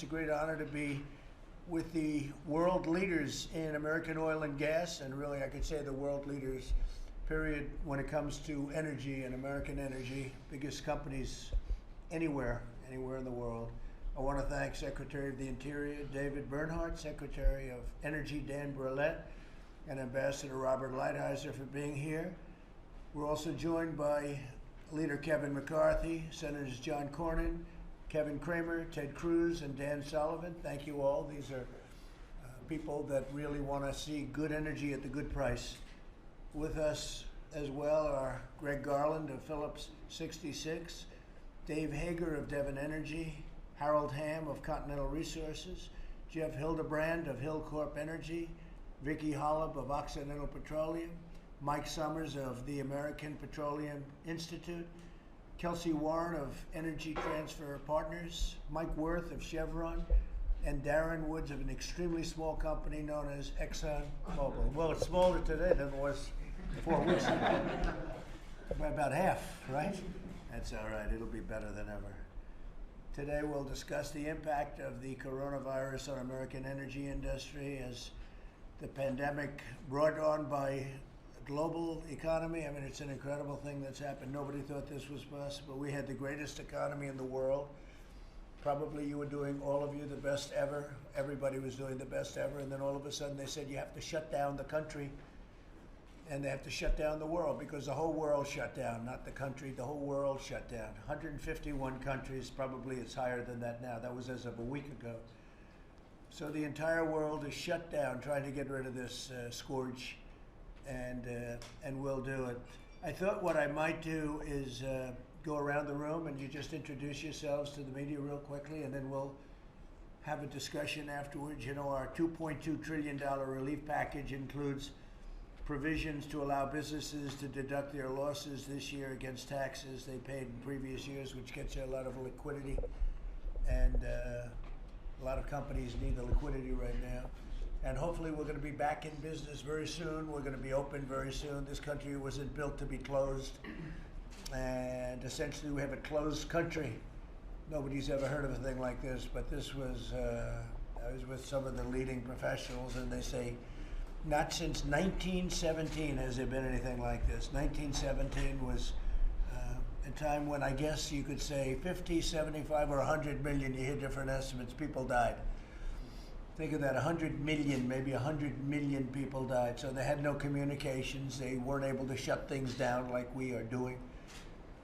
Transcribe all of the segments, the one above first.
It's a great honor to be with the world leaders in American oil and gas, and really I could say the world leaders, period, when it comes to energy and American energy, biggest companies anywhere in the world. I want to thank Secretary of the Interior, David Bernhardt, Secretary of Energy, Dan Brouillette, and Ambassador Robert Lighthizer for being here. We're also joined by Leader Kevin McCarthy, Senators John Cornyn, Kevin Cramer, Ted Cruz, and Dan Sullivan. Thank you all. These are people that really want to see good energy at the good price. With us as well are Greg Garland of Phillips 66, Dave Hager of Devon Energy, Harold Hamm of Continental Resources, Jeff Hildebrand of Hillcorp Energy, Vicki Hollub of Occidental Petroleum, Mike Summers of the American Petroleum Institute, Kelsey Warren of Energy Transfer Partners, Mike Worth of Chevron, and Darren Woods of an extremely small company known as ExxonMobil. Well, it's smaller today than it was 4 weeks ago. By about half, right? That's all right. It'll be better than ever. Today we'll discuss the impact of the coronavirus on American energy industry as the pandemic brought on by global economy. I mean, it's an incredible thing that's happened. Nobody thought this was possible. We had the greatest economy in the world. Probably you were doing, all of you, the best ever. Everybody was doing the best ever. And then all of a sudden they said you have to shut down the country and they have to shut down the world because the whole world shut down, not the country, the whole world shut down. 151 countries, probably it's higher than that now. That was as of a week ago. So the entire world is shut down trying to get rid of this scourge. And we'll do it. I thought what I might do is go around the room and you just introduce yourselves to the media real quickly, and then we'll have a discussion afterwards. You know, our $2.2 trillion relief package includes provisions to allow businesses to deduct their losses this year against taxes they paid in previous years, which gets you a lot of liquidity. And a lot of companies need the liquidity right now. And hopefully we're going to be back in business very soon. We're going to be open very soon. This country wasn't built to be closed. And essentially we have a closed country. Nobody's ever heard of a thing like this, but this was, I was with some of the leading professionals and they say, not since 1917 has there been anything like this. 1917 was a time when I guess you could say 50, 75, or 100 million, you hear different estimates, people died. Think of that, 100 million, maybe 100 million people died. So they had no communications. They weren't able to shut things down like we are doing.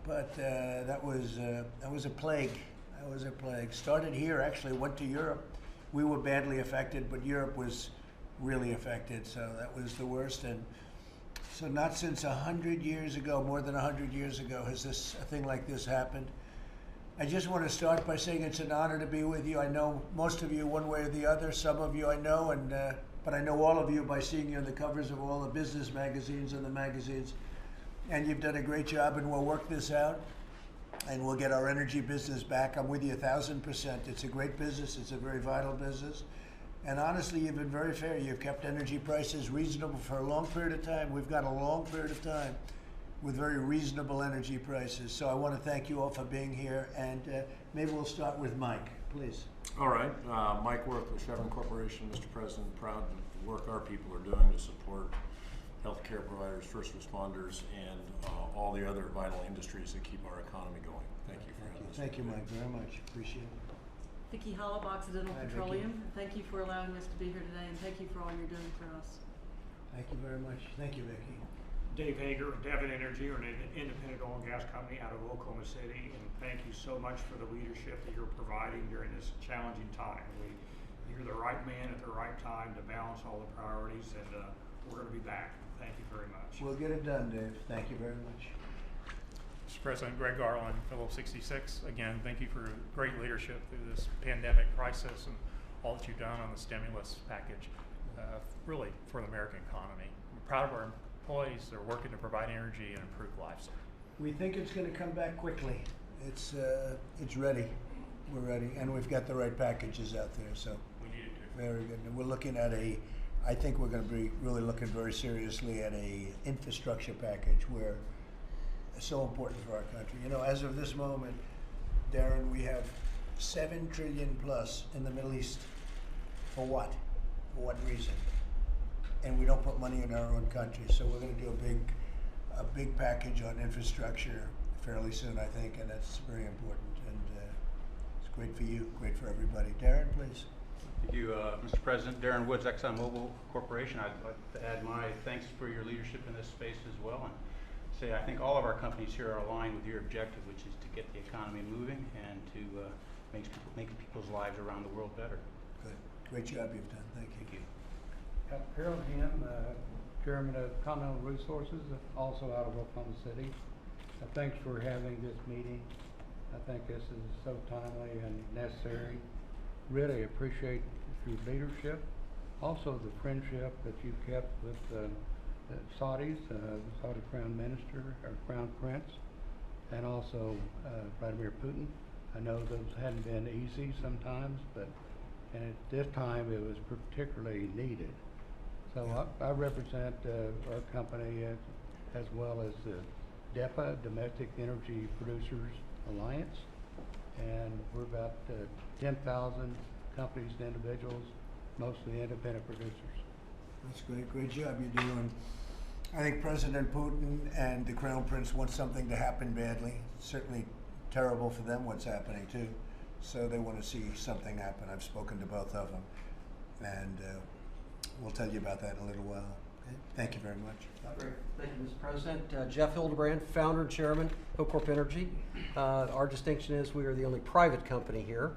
But that was a plague. That was a plague. Started here, actually, went to Europe. We were badly affected, but Europe was really affected. So that was the worst. And so not since 100 years ago, more than 100 years ago, has a thing like this happened. I just want to start by saying it's an honor to be with you. I know most of you one way or the other. Some of you I know, but I know all of you by seeing you on the covers of all the business magazines and the magazines. And you've done a great job, and we'll work this out, and we'll get our energy business back. I'm with you 1,000%. It's a great business. It's a very vital business. And honestly, you've been very fair. You've kept energy prices reasonable for a long period of time. We've got a long period of time with very reasonable energy prices. So I want to thank you all for being here, and maybe we'll start with Mike, please. All right, Mike Worth with Chevron Corporation. Mr. President, proud of the work our people are doing to support healthcare providers, first responders, and all the other vital industries that keep our economy going. Thank you for having us. Thank you, Mike, very much. Appreciate it. Vicki Hollub, Occidental Hi, Petroleum. Vicki. Thank you for allowing us to be here today, and thank you for all you're doing for us. Thank you very much. Thank you, Vicki. Dave Hager of Devon Energy, or an independent oil and gas company out of Oklahoma City, and thank you so much for the leadership that you're providing during this challenging time. You're the right man at the right time to balance all the priorities, and we're going to be back. Thank you very much. We'll get it done, Dave. Thank you very much. Mr. President, Greg Garland, Phillips 66. Again, thank you for great leadership through this pandemic crisis and all that you've done on the stimulus package, really for the American economy. I'm proud of our employees. They're working to provide energy and improve lives. We think it's going to come back quickly. It's ready. We're ready, and we've got the right packages out there. So We need it to. very good. And we're looking at I think we're going to be really looking very seriously at a infrastructure package where it's so important for our country. You know, as of this moment, Darren, we have $7 trillion plus in the Middle East. For what? For what reason? And we don't put money in our own country. So we're going to do a big package on infrastructure fairly soon, I think, and that's very important. And it's great for you, great for everybody. Darren, please. Thank you, Mr. President. Darren Woods, ExxonMobil Corporation. I'd like to add my thanks for your leadership in this space as well, and say I think all of our companies here are aligned with your objective, which is to get the economy moving and to make people's lives around the world better. Good. Great job you've done. Thank you. Thank you. Harold Hamm, Chairman of Continental Resources, also out of Oklahoma City. Thanks for having this meeting. I think this is so timely and necessary. Really appreciate your leadership. Also the friendship that you've kept with the Saudis, the Saudi Crown Minister, or Crown Prince, and also Vladimir Putin. I know those hadn't been easy sometimes, and at this time it was particularly needed. So I represent our company as well as the DEPA, Domestic Energy Producers Alliance, and we're about 10,000 companies and individuals, mostly independent producers. That's great. Great job you're doing. I think President Putin and the Crown Prince want something to happen badly. It's certainly terrible for them what's happening too. So they want to see something happen. I've spoken to both of them, and we'll tell you about that in a little while. Okay? Thank you very much. Great. Thank you, Mr. President. Jeff Hildebrand, founder and chairman, Hilcorp Energy. Our distinction is we are the only private company here.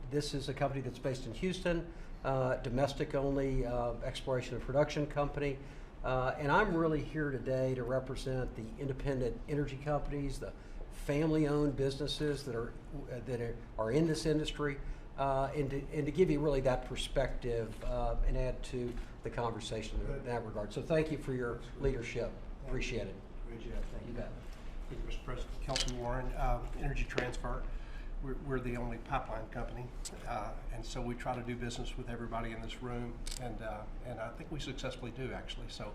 This is a company that's based in Houston, domestic-only exploration and production company. And I'm really here today to represent the independent energy companies, the family-owned businesses that are in this industry, and to give you really that perspective and add to the conversation in that regard. So thank you for your leadership. Appreciate it. Great job. Thank You you. bet. Thank you, Mr. President. Kelton Warren, Energy Transfer. We're the only pipeline company, and so we try to do business with everybody in this room, and I think we successfully do, actually. So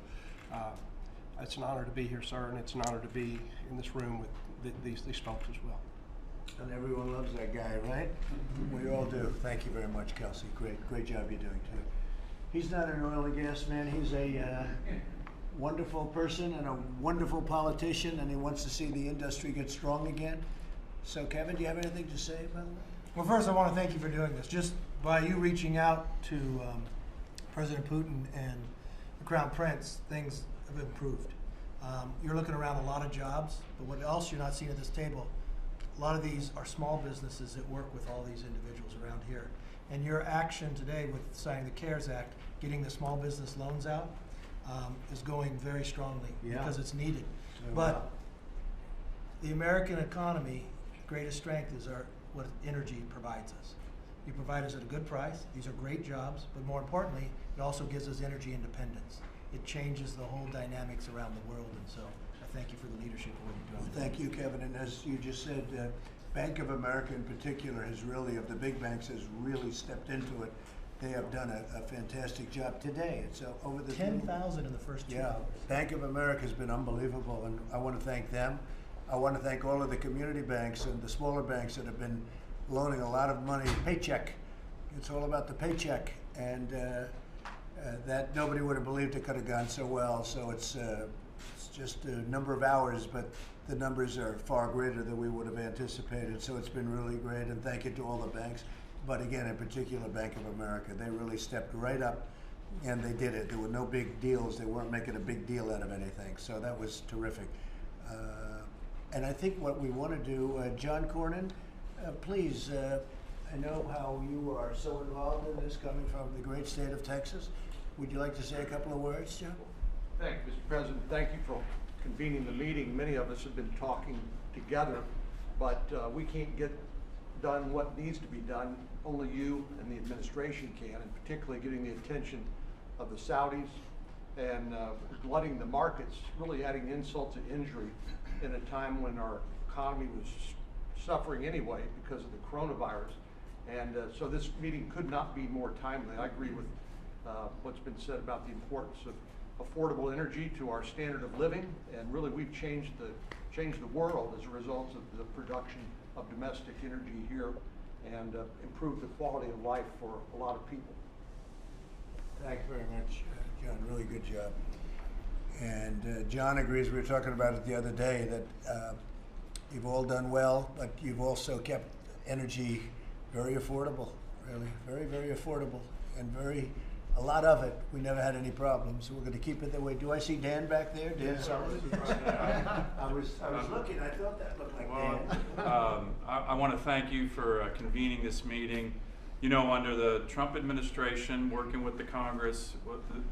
it's an honor to be here, sir, and it's an honor to be in this room with these folks as well. And everyone loves that guy, right? We all do. Thank you very much, Kelsey. Great job you're doing too. He's not an oil and gas man. He's a wonderful person and a wonderful politician, and he wants to see the industry get strong again. So, Kevin, do you have anything to say about that? Well, first, I want to thank you for doing this. Just by you reaching out to President Putin and the Crown Prince, things have improved. You're looking around a lot of jobs, but what else you're not seeing at this table, a lot of these are small businesses that work with all these individuals around here. And your action today with signing the CARES Act, getting the small business loans out, is going very strongly because it's needed. But the American economy, greatest strength is what energy provides us. You provide us at a good price. These are great jobs, but more importantly, it also gives us energy independence. It changes the whole dynamics around the world, and so I thank you for the leadership of what you're doing. Thank you, Kevin. And as you just said, Bank of America in particular has really, of the big banks, has really stepped into it. They have done a fantastic job today. It's over the 10,000 in the first 2 hours. Bank of America has been unbelievable, and I want to thank them. I want to thank all of the community banks and the smaller banks that have been loaning a lot of money. Paycheck. It's all about the paycheck, and that nobody would have believed it could have gone so well. So it's just a number of hours, but the numbers are far greater than we would have anticipated. So it's been really great, and thank you to all the banks. But again, in particular, Bank of America, they really stepped right up, and they did it. There were no big deals. They weren't making a big deal out of anything. So that was terrific. And I think what we want to do, John Cornyn, please, I know how you are so involved in this, coming from the great state of Texas. Would you like to say a couple of words, John? Thank you, Mr. President. Thank you for convening the meeting. Many of us have been talking together, but we can't get done what needs to be done. Only you and the administration can, and particularly getting the attention of the Saudis and flooding the markets, really adding insult to injury in a time when our economy was suffering anyway because of the coronavirus. And so this meeting could not be more timely. I agree with what's been said about the importance of affordable energy to our standard of living, and really we've changed the world as a result of the production of domestic energy here and improve the quality of life for a lot of people. Thanks very much, John. Really good job. And John agrees. We were talking about it the other day that you've all done well, but you've also kept energy very affordable. Really, very, very affordable, and a lot of it. We never had any problems. So we're going to keep it that way. Do I see Dan back there? Dan Sullivan? I was looking. I thought that looked like Dan. I want to thank you for convening this meeting. You know, under the Trump administration, working with the Congress,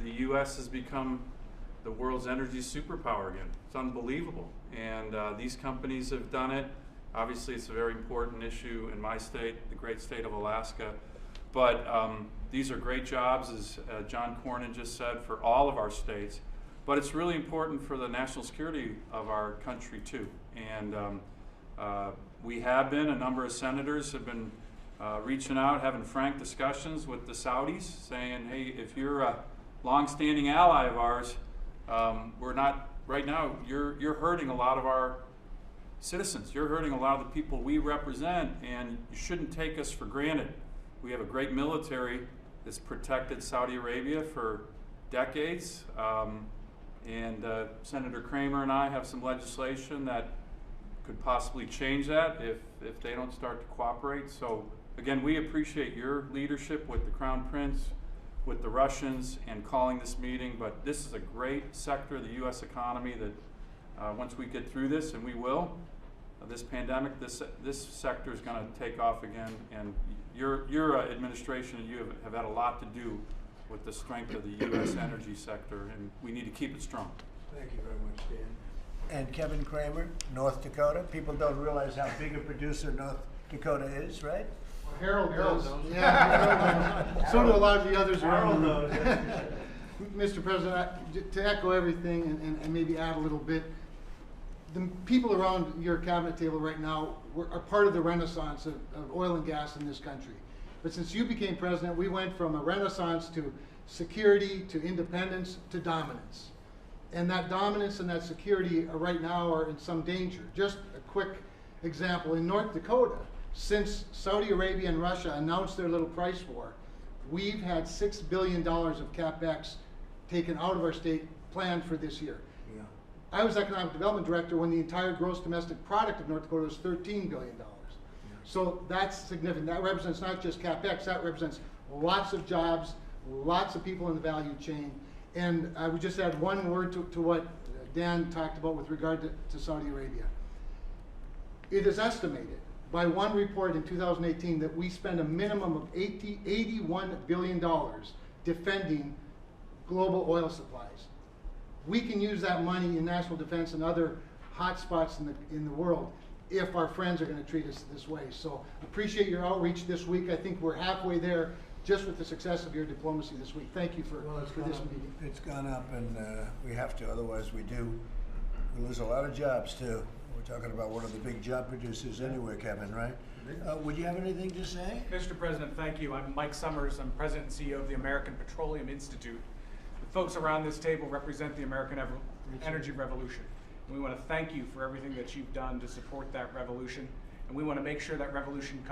the U.S. has become the world's energy superpower again. It's unbelievable. And these companies have done it. Obviously, it's a very important issue in my state, the great state of Alaska. But these are great jobs, as John Cornyn just said, for all of our states. But it's really important for the national security of our country, too. And we have been, a number of senators have been reaching out, having frank discussions with the Saudis, saying, hey, if you're a longstanding ally of ours, we're not, right now, you're hurting a lot of our citizens. You're hurting a lot of the people we represent, and you shouldn't take us for granted. We have a great military that's protected Saudi Arabia for decades, and Senator Kramer and I have some legislation that could possibly change that if they don't start to cooperate. So again, we appreciate your leadership with the Crown Prince, with the Russians, and calling this meeting. But this is a great sector of the U.S. economy that once we get through this, and we will, this pandemic, this sector is going to take off again. And your administration and you have had a lot to do with the strength of the U.S. energy sector, and we need to keep it strong. Thank you very much, Dan. And Kevin Kramer, North Dakota. People don't realize how big a producer North Dakota is, right? Harold knows. Yeah, Harold knows. So do a lot of the others around. Harold knows. Mr. President, to echo everything and maybe add a little bit, the people around your cabinet table right now are part of the renaissance of oil and gas in this country. But since you became president, we went from a renaissance to security, to independence, to dominance. And that dominance and that security right now are in some danger. Just a quick example, in North Dakota, since Saudi Arabia and Russia announced their little price war, we've had $6 billion of CapEx taken out of our state planned for this year. Yeah. I was economic development director when the entire gross domestic product of North Dakota was $13 billion. Yeah. So that's significant. That represents not just CapEx, that represents lots of jobs, lots of people in the value chain. And I would just add one word to what Dan talked about with regard to Saudi Arabia. It is estimated by one report in 2018 that we spend a minimum of $81 billion defending global oil supplies. We can use that money in national defense and other hot spots in the world if our friends are going to treat us this way. So appreciate your outreach this week. I think we're halfway there just with the success of your diplomacy this week. Thank you for this meeting. It's gone up, and we have to, otherwise we lose a lot of jobs too. We're talking about one of the big job producers anywhere, Kevin, right? Would you have anything to say? Mr. President, thank you. I'm Mike Summers. I'm President and CEO of the American Petroleum Institute. The folks around this table represent the American Energy Revolution. And we want to thank you for everything that you've done to support that revolution. And we want to make sure that revolution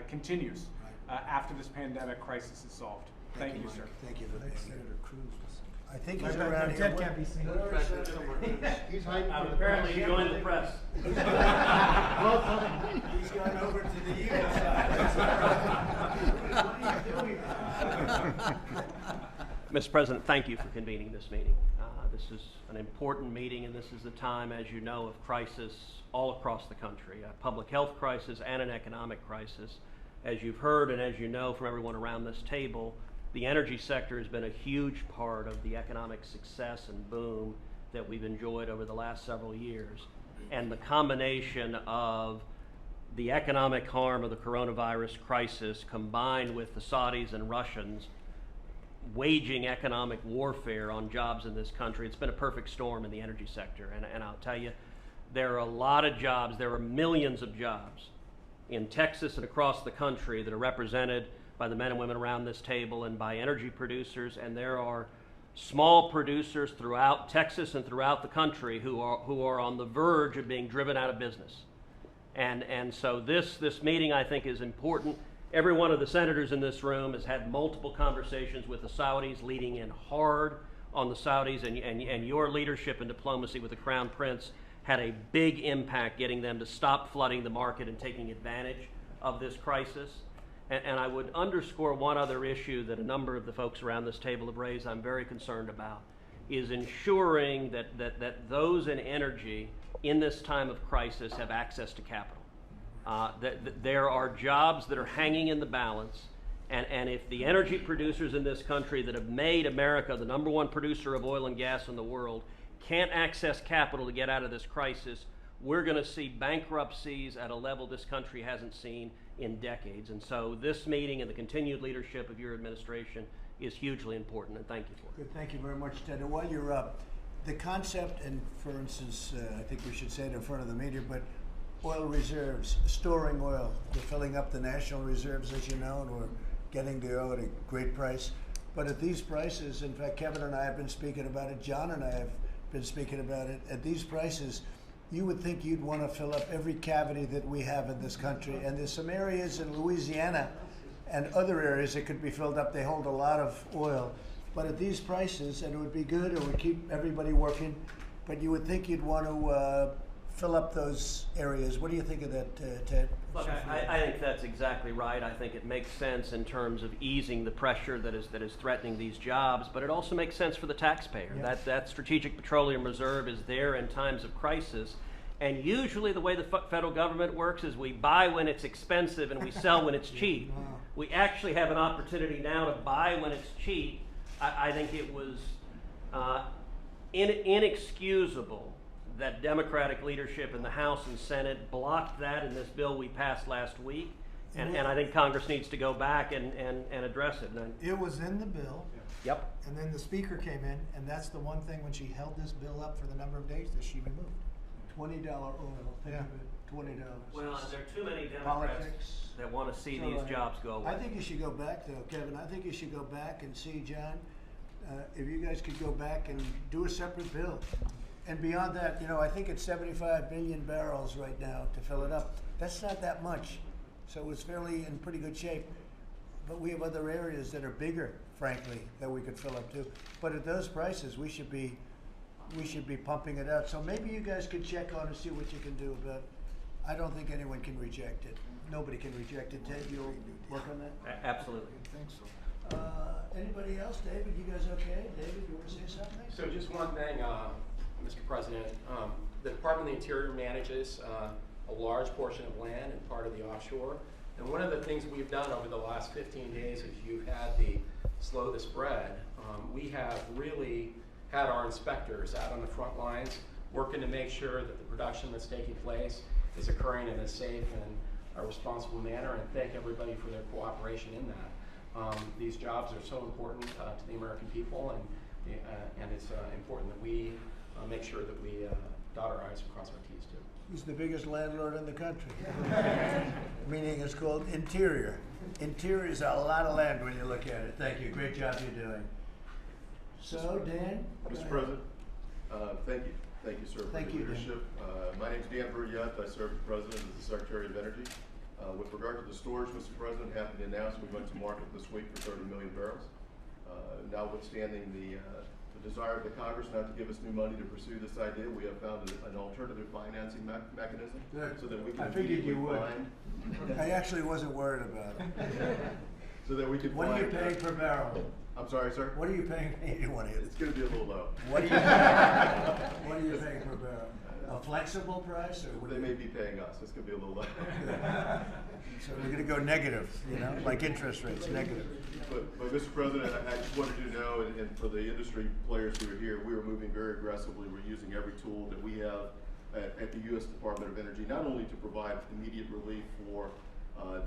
continues after this pandemic crisis is solved. Thank you, sir. Thank you for that. Senator Cruz. I think he's around here. Ted can't be seen. He's hiding. Apparently he joined the press. He's gone over to the evil side. What are you doing? Mr. President, thank you for convening this meeting. This is an important meeting, and this is the time, as you know, of crisis all across the country, a public health crisis and an economic crisis. As you've heard and as you know from everyone around this table, the energy sector has been a huge part of the economic success and boom that we've enjoyed over the last several years. And the combination of the economic harm of the coronavirus crisis combined with the Saudis and Russians waging economic warfare on jobs in this country, it's been a perfect storm in the energy sector. And I'll tell you, there are a lot of jobs, there are millions of jobs in Texas and across the country that are represented by the men and women around this table and by energy producers, and there are small producers throughout Texas and throughout the country who are on the verge of being driven out of business. And so this meeting, I think, is important. Every one of the senators in this room has had multiple conversations with the Saudis, leading in hard on the Saudis, and your leadership and diplomacy with the Crown Prince had a big impact getting them to stop flooding the market and taking advantage of this crisis. And I would underscore one other issue that a number of the folks around this table have raised I'm very concerned about, is ensuring that those in energy in this time of crisis have access to capital. There are jobs that are hanging in the balance, and if the energy producers in this country that have made America the #1 producer of oil and gas in the world can't access capital to get out of this crisis, we're going to see bankruptcies at a level this country hasn't seen in decades. And so this meeting and the continued leadership of your administration is hugely important, and thank you for it. Good, thank you very much, Ted. And while you're up, the concept, and for instance, I think we should say it in front of the media, but oil reserves, storing oil. We're filling up the national reserves, as you know, and we're getting the oil at a great price. But at these prices, in fact, Kevin and I have been speaking about it, John and I have been speaking about it, at these prices, you would think you'd want to fill up every cavity that we have in this country. And there's some areas in Louisiana and other areas that could be filled up. They hold a lot of oil. But at these prices, and it would be good, it would keep everybody working, but you would think you'd want to fill up those areas. What do you think of that, Ted? Look, I think that's exactly right. I think it makes sense in terms of easing the pressure that is threatening these jobs, but it also makes sense for the taxpayer. Yeah. That Strategic Petroleum Reserve is there in times of crisis, and usually the way the federal government works is we buy when it's expensive and we sell when it's cheap. Wow. We actually have an opportunity now to buy when it's cheap. I think it was inexcusable that Democratic leadership in the House and Senate blocked that in this bill we passed last week, and I think Congress needs to go back and address it. It was in the bill. Yep. And then the speaker came in, and that's the one thing when she held this bill up for the number of days that she removed. $20 oil, think of it, $20. Well, there are too many Democrats Politics. that want to see So, these jobs go away. I think you should go back, though, Kevin. I think you should go back and see, John, if you guys could go back and do a separate bill. And beyond that, you know, I think it's 75 million barrels right now to fill it up. That's not that much. So it's fairly in pretty good shape. But we have other areas that are bigger, frankly, that we could fill up too. But at those prices, we should be pumping it out. So maybe you guys could check on and see what you can do about. I don't think anyone can reject it. Nobody can reject it. Ted, you'll work on that? Absolutely. I think so. Anybody else? David, you guys okay? David, you want to say something? So just one thing, Mr. President, the Department of the Interior manages a large portion of land and part of the offshore. And one of the things we've done over the last 15 days as you've had the slow the spread, we have really had our inspectors out on the front lines working to make sure that the production that's taking place is occurring in a safe and a responsible manner, and thank everybody for their cooperation in that. These jobs are so important to the American people, and it's important that we make sure that we dot our I's and cross our T's too. He's the biggest landlord in the country. Meaning it's called Interior. Interior is a lot of land when you look at it. Thank you. Great job you're doing. So, Dan? Mr. President, thank you. Thank you, sir, for Thank your you, Dan. leadership. My name is Dan Verriette. I serve as President as the Secretary of Energy. With regard to the storage, Mr. President, happy to announce we went to market this week for 30 million barrels. Notwithstanding the desire of the Congress not to give us new money to pursue this idea, we have found an alternative financing mechanism so that we can I figured you would. find. I actually wasn't worried about it. So that we can What find. are you paying per barrel? I'm sorry, sir? What are you paying? You want to hear It's going to be a little low. What are you paying per barrel? A flexible price, or what? They may be paying us. It's going to be a little low. So we're going to go negative, you know, like interest rates, negative. But Mr. President, I just wanted you to know, and for the industry players who are here, we are moving very aggressively. We're using every tool that we have at the U.S. Department of Energy, not only to provide immediate relief for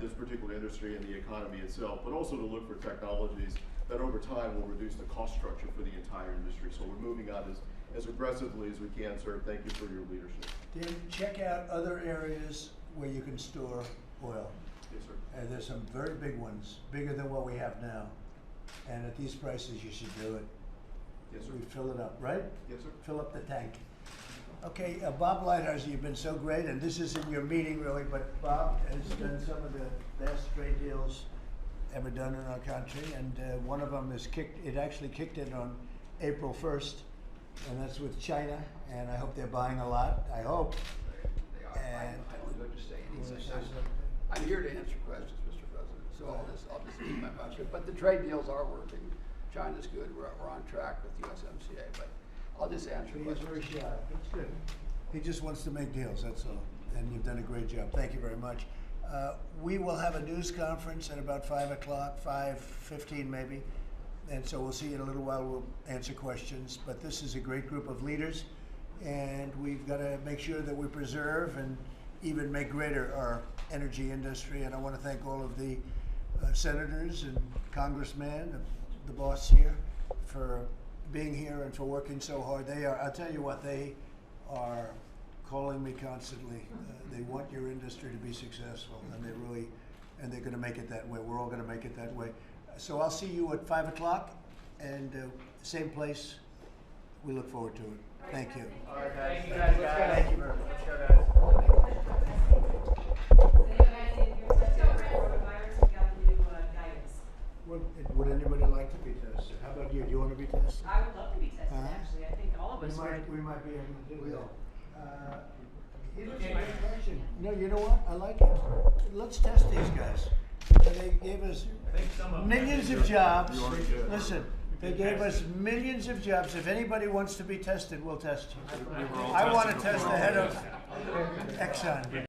this particular industry and the economy itself, but also to look for technologies that over time will reduce the cost structure for the entire industry. So we're moving on as aggressively as we can, sir. Thank you for your leadership. Dan, check out other areas where you can store oil. Yes, sir. And there's some very big ones, bigger than what we have now. And at these prices, you should do it. Yes, sir. We fill it up, right? Yes, sir. Fill up the tank. Okay, Bob Lighthizer, you've been so great, and this isn't your meeting really, but Bob has done some of the best trade deals ever done in our country, and one of them is actually kicked in on April 1st, and that's with China, and I hope they're buying a lot, I hope. They are. And I don't go to say anything. say something? I'm here to answer questions, Mr. President, so I'll just keep my mouth shut. But the trade deals are working. China's good. We're on track with USMCA, but I'll just answer He's questions. very shy, that's good. He just wants to make deals, that's all, and you've done a great job, thank you very much. We will have a news conference at about 5 o'clock, 5:15 maybe, and so we'll see you in a little while, we'll answer questions, but this is a great group of leaders, and we've got to make sure that we preserve and even make greater our energy industry, and I want to thank all of the senators and congressmen, the boss here, for being here and for working so hard. I'll tell you what, they are calling me constantly. They want your industry to be successful, and they're going to make it that way. We're all going to make it that way. So I'll see you at 5 o'clock, and same place. We look forward to it. Thank you. All right, guys. Thank you, guys. Thank you very much. Let's go, guys. Would anybody like to be tested? How about you? Do you want to be tested? I would love to be tested, Uh-huh. actually. I think all of us would. We might be able to do that. Here's a great question. No, you know what? I like it. Let's test these guys. They gave us millions of jobs. Listen, they gave us millions of jobs. If anybody wants to be tested, we'll test you. I want to test the head of Exxon.